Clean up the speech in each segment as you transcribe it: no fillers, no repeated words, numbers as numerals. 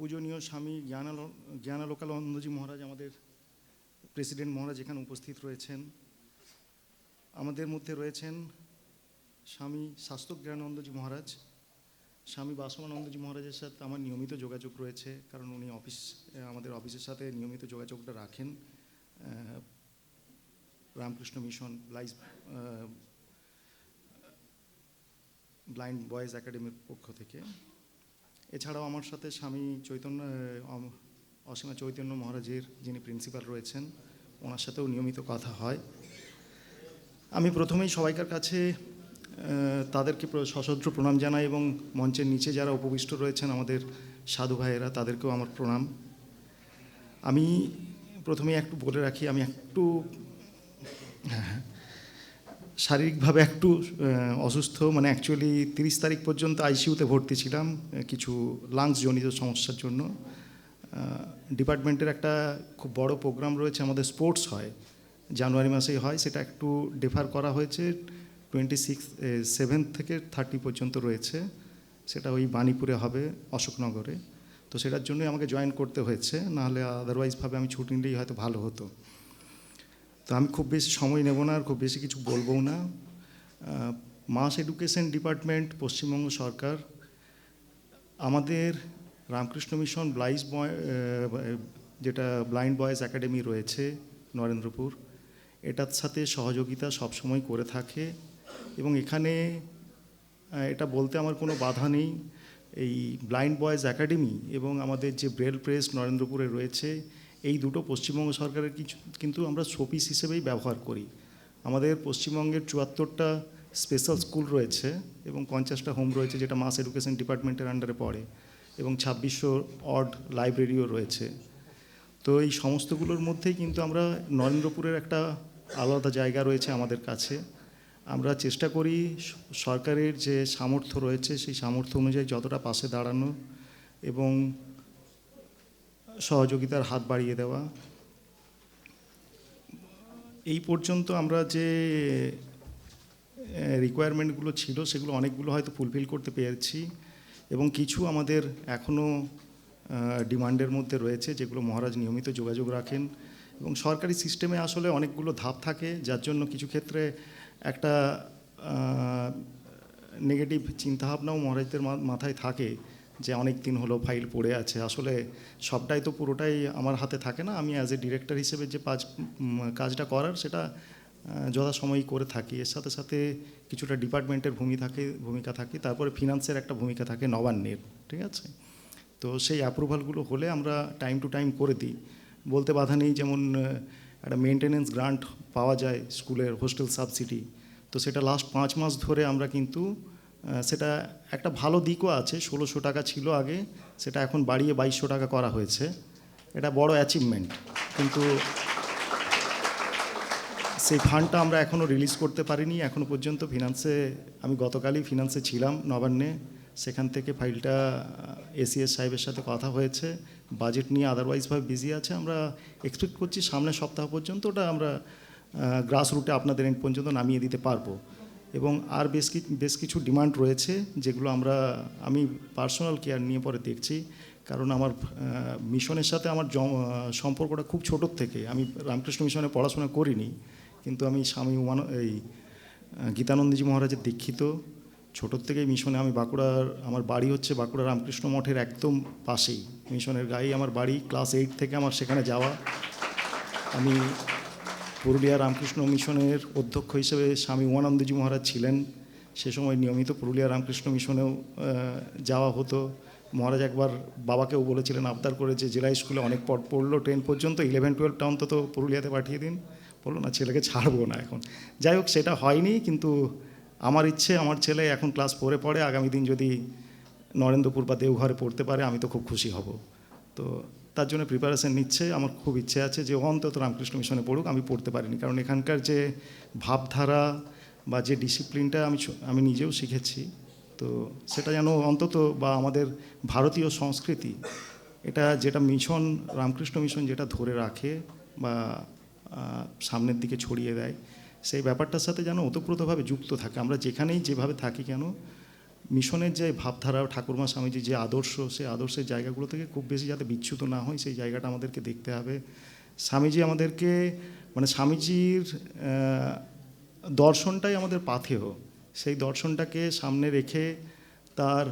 পূজনীয় স্বামী জ্ঞানালোকানন্দজি মহারাজ, আমাদের প্রেসিডেন্ট মহারাজ এখানে উপস্থিত রয়েছেন। আমাদের মধ্যে রয়েছেন স্বামী শাস্তজ্ঞানন্দজি মহারাজ। স্বামী বাসবানন্দজি মহারাজের সাথে আমার নিয়মিত যোগাযোগ রয়েছে, কারণ উনি আমাদের অফিসের সাথে নিয়মিত যোগাযোগটা রাখেন রামকৃষ্ণ মিশন ব্লাইন্ড বয়েজ একাডেমির পক্ষ থেকে। এছাড়াও আমার সাথে স্বামী অসীমা চৈতন্য মহারাজের যিনি প্রিন্সিপাল রয়েছেন, ওনার সাথেও নিয়মিত কথা হয়। আমি প্রথমেই সবাইকার কাছে তাদেরকে সশ্রদ্ধ প্রণাম জানাই, এবং মঞ্চের নিচে যারা উপবিষ্ট রয়েছেন আমাদের সাধু ভাইয়েরা, তাদেরকেও আমার প্রণাম। আমি প্রথমেই একটু বলে রাখি, আমি একটু শারীরিকভাবে একটু অসুস্থ, মানে অ্যাকচুয়ালি 30 তারিখ পর্যন্ত আইসিইউতে ভর্তি ছিলাম কিছু লাংস জনিত সমস্যার জন্য। ডিপার্টমেন্টের একটা খুব বড় প্রোগ্রাম রয়েছে, আমাদের স্পোর্টস হয়, জানুয়ারি মাসেই হয়, সেটা একটু ডেফার করা হয়েছে, 7 থেকে 30 পর্যন্ত রয়েছে। সেটা ওই বাণীপুরে হবে, অশোকনগরে। তো সেটার জন্যই আমাকে জয়েন করতে হয়েছে, নাহলে আদারওয়াইজভাবে আমি ছুটি নিলেই হয়তো ভালো হতো। তো আমি খুব বেশি সময় নেব না, আর খুব বেশি কিছু বলবও না। মাস এডুকেশন ডিপার্টমেন্ট, পশ্চিমবঙ্গ সরকার, আমাদের রামকৃষ্ণ মিশন যেটা ব্লাইন্ড বয়েজ একাডেমি রয়েছে নরেন্দ্রপুর, এটার সাথে সহযোগিতা সবসময় করে থাকে। এবং এখানে এটা বলতে আমার কোনো বাধা নেই, এই ব্লাইন্ড বয়েজ একাডেমি এবং আমাদের যে ব্রেল প্রেস নরেন্দ্রপুরে রয়েছে, এই দুটো পশ্চিমবঙ্গ সরকারের কিন্তু আমরা শোপিস হিসেবেই ব্যবহার করি। আমাদের পশ্চিমবঙ্গের 74টা স্পেশাল স্কুল রয়েছে এবং 50টা হোম রয়েছে, যেটা মাস এডুকেশন ডিপার্টমেন্টের আন্ডারে পড়ে, এবং 2600 অড লাইব্রেরিও রয়েছে। তো এই সমস্তগুলোর মধ্যেই কিন্তু আমরা নরেন্দ্রপুরের একটা আলাদা জায়গা রয়েছে আমাদের কাছে। আমরা চেষ্টা করি সরকারের যে সামর্থ্য রয়েছে সেই সামর্থ্য অনুযায়ী যতটা পাশে দাঁড়ানো এবং সহযোগিতার হাত বাড়িয়ে দেওয়া। এই পর্যন্ত আমরা যে রিকোয়ারমেন্টগুলো ছিল সেগুলো অনেকগুলো হয়তো ফুলফিল করতে পেরেছি, এবং কিছু আমাদের এখনও ডিমান্ডের মধ্যে রয়েছে, যেগুলো মহারাজ নিয়মিত যোগাযোগ রাখেন। এবং সরকারি সিস্টেমে আসলে অনেকগুলো ধাপ থাকে, যার জন্য কিছু ক্ষেত্রে একটা নেগেটিভ চিন্তাভাবনাও মহারাজদের মাথায় থাকে, যে অনেক দিন হলো ফাইল পড়ে আছে। আসলে সবটাই তো পুরোটাই আমার হাতে থাকে না। আমি অ্যাজ এ ডিরেক্টর হিসেবে যে কাজটা করার, সেটা যথাসময়ই করে থাকি। এর সাথে সাথে কিছুটা ডিপার্টমেন্টের ভূমিকা থাকে, তারপরে ফিনান্সের একটা ভূমিকা থাকে নবান্নের, ঠিক আছে? তো সেই অ্যাপ্রুভালগুলো হলে আমরা টাইম টু টাইম করে দিই, বলতে বাধা নেই। যেমন একটা মেনটেনেন্স গ্রান্ট পাওয়া যায় স্কুলের হোস্টেল সাবসিডি, তো সেটা লাস্ট 5 মাস ধরে আমরা কিন্তু সেটা একটা ভালো দিকও আছে। 1600 টাকা ছিল আগে, সেটা এখন বাড়িয়ে 2200 টাকা করা হয়েছে। এটা বড় অ্যাচিভমেন্ট, কিন্তু সেই ফান্ডটা আমরা এখনও রিলিজ করতে পারিনি এখনও পর্যন্ত। ফিনান্সে আমি গতকালই ফিনান্সে ছিলাম নবান্নে, সেখান থেকে ফাইলটা এসিএস সাহেবের সাথে কথা হয়েছে। বাজেট নিয়ে আদারওয়াইজভাবে বিজি আছে। আমরা এক্সপেক্ট করছি সামনের সপ্তাহ পর্যন্ত ওটা আমরা গ্রাস রুটে আপনাদের এন্ড পর্যন্ত নামিয়ে দিতে পারবো। এবং আর বেশ কিছু ডিমান্ড রয়েছে, যেগুলো আমি পার্সোনাল কেয়ার নিয়ে পরে দেখছি, কারণ আমার মিশনের সাথে আমার সম্পর্কটা খুব ছোটোর থেকে। আমি রামকৃষ্ণ মিশনে পড়াশোনা করিনি, কিন্তু আমি স্বামী গীতানন্দজি মহারাজের দীক্ষিত। ছোটোর থেকেই মিশনে আমি আমার বাড়ি হচ্ছে বাঁকুড়া রামকৃষ্ণ মঠের একদম পাশেই, মিশনের গায়েই আমার বাড়ি। ক্লাস 8 থেকে আমার সেখানে যাওয়া। আমি পুরুলিয়া রামকৃষ্ণ মিশনের অধ্যক্ষ হিসেবে স্বামী উমানন্দজি মহারাজ ছিলেন, সে সময় নিয়মিত পুরুলিয়া রামকৃষ্ণ মিশনেও যাওয়া হতো। মহারাজ একবার বাবাকেও বলেছিলেন, আবদার করে, যে জেলা স্কুলে অনেক পড়লো 10 পর্যন্ত, 11-12টা অন্তত পুরুলিয়াতে পাঠিয়ে দিন। বললো না, ছেলেকে ছাড়বো না এখন। যাই হোক, সেটা হয়নি, কিন্তু আমার ইচ্ছে, আমার ছেলে এখন ক্লাস 4-এ পড়ে, আগামী দিন যদি নরেন্দ্রপুর বা দেওঘরে পড়তে পারে আমি তো খুব খুশি হব। তো তার জন্য প্রিপারেশান নিচ্ছে। আমার খুব ইচ্ছে আছে যে অন্তত রামকৃষ্ণ মিশনে পড়ুক। আমি পড়তে পারিনি, কারণ এখানকার যে ভাবধারা বা যে ডিসিপ্লিনটা আমি নিজেও শিখেছি, তো সেটা যেন অন্তত, বা আমাদের ভারতীয় সংস্কৃতি, এটা যেটা মিশন, রামকৃষ্ণ মিশন যেটা ধরে রাখে বা সামনের দিকে ছড়িয়ে দেয়, সেই ব্যাপারটার সাথে যেন ওতপ্রোতভাবে যুক্ত থাকে। আমরা যেখানেই যেভাবে থাকি কেন, মিশনের যে ভাবধারা, ঠাকুরমা স্বামীজির যে আদর্শ, সেই আদর্শের জায়গাগুলো থেকে খুব বেশি যাতে বিচ্যুত না হয় সেই জায়গাটা আমাদেরকে দেখতে হবে। স্বামীজি আমাদেরকে মানে স্বামীজির দর্শনটাই আমাদের পাথেয়, সেই দর্শনটাকে সামনে রেখে তার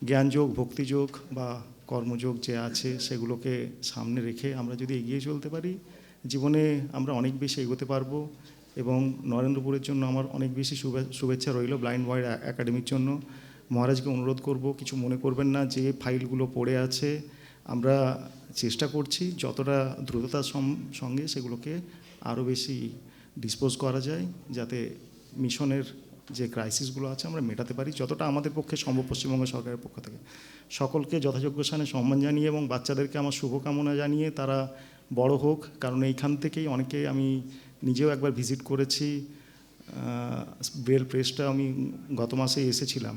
জ্ঞানযোগ, ভক্তিযোগ বা কর্মযোগ যে আছে সেগুলোকে সামনে রেখে আমরা যদি এগিয়ে চলতে পারি, জীবনে আমরা অনেক বেশি এগোতে পারবো। এবং নরেন্দ্রপুরের জন্য আমার অনেক বেশি শুভেচ্ছা রইল, ব্লাইন্ড বয় একাডেমির জন্য। মহারাজকে অনুরোধ করব, কিছু মনে করবেন না, যে ফাইলগুলো পড়ে আছে আমরা চেষ্টা করছি যতটা দ্রুততার সঙ্গে সেগুলোকে আরও বেশি ডিসপোজ করা যায়, যাতে মিশনের যে ক্রাইসিসগুলো আছে আমরা মেটাতে পারি যতটা আমাদের পক্ষে সম্ভব পশ্চিমবঙ্গ সরকারের পক্ষ থেকে। সকলকে যথাযোগ্য স্থানে সম্মান জানিয়ে এবং বাচ্চাদেরকে আমার শুভকামনা জানিয়ে তারা বড় হোক, কারণ এইখান থেকেই অনেকে, আমি নিজেও একবার ভিজিট করেছি ব্রেল প্রেসটা, আমি গত মাসে এসেছিলাম,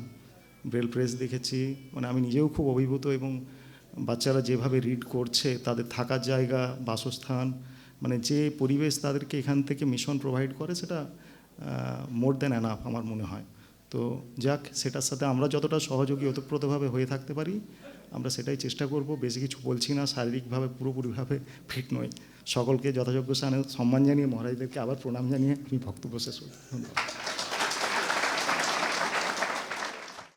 ব্রেল প্রেস দেখেছি, মানে আমি নিজেও খুব অভিভূত। এবং বাচ্চারা যেভাবে রিড করছে, তাদের থাকার জায়গা, বাসস্থান, মানে যে পরিবেশ তাদেরকে এখান থেকে মিশন প্রোভাইড করে, সেটা মোর দ্যান অ্যানাফ আমার মনে হয়। তো যাক, সেটার সাথে আমরা যতটা সহযোগী ওতপ্রোতভাবে হয়ে থাকতে পারি আমরা সেটাই চেষ্টা করব। বেশি কিছু বলছি না, শারীরিকভাবে পুরোপুরিভাবে ফিট নই। সকলকে যথাযোগ্য স্থানে সম্মান জানিয়ে, মহারাজদেরকে আবার প্রণাম জানিয়ে আমি বক্তব্য শেষ করছি। ধন্যবাদ।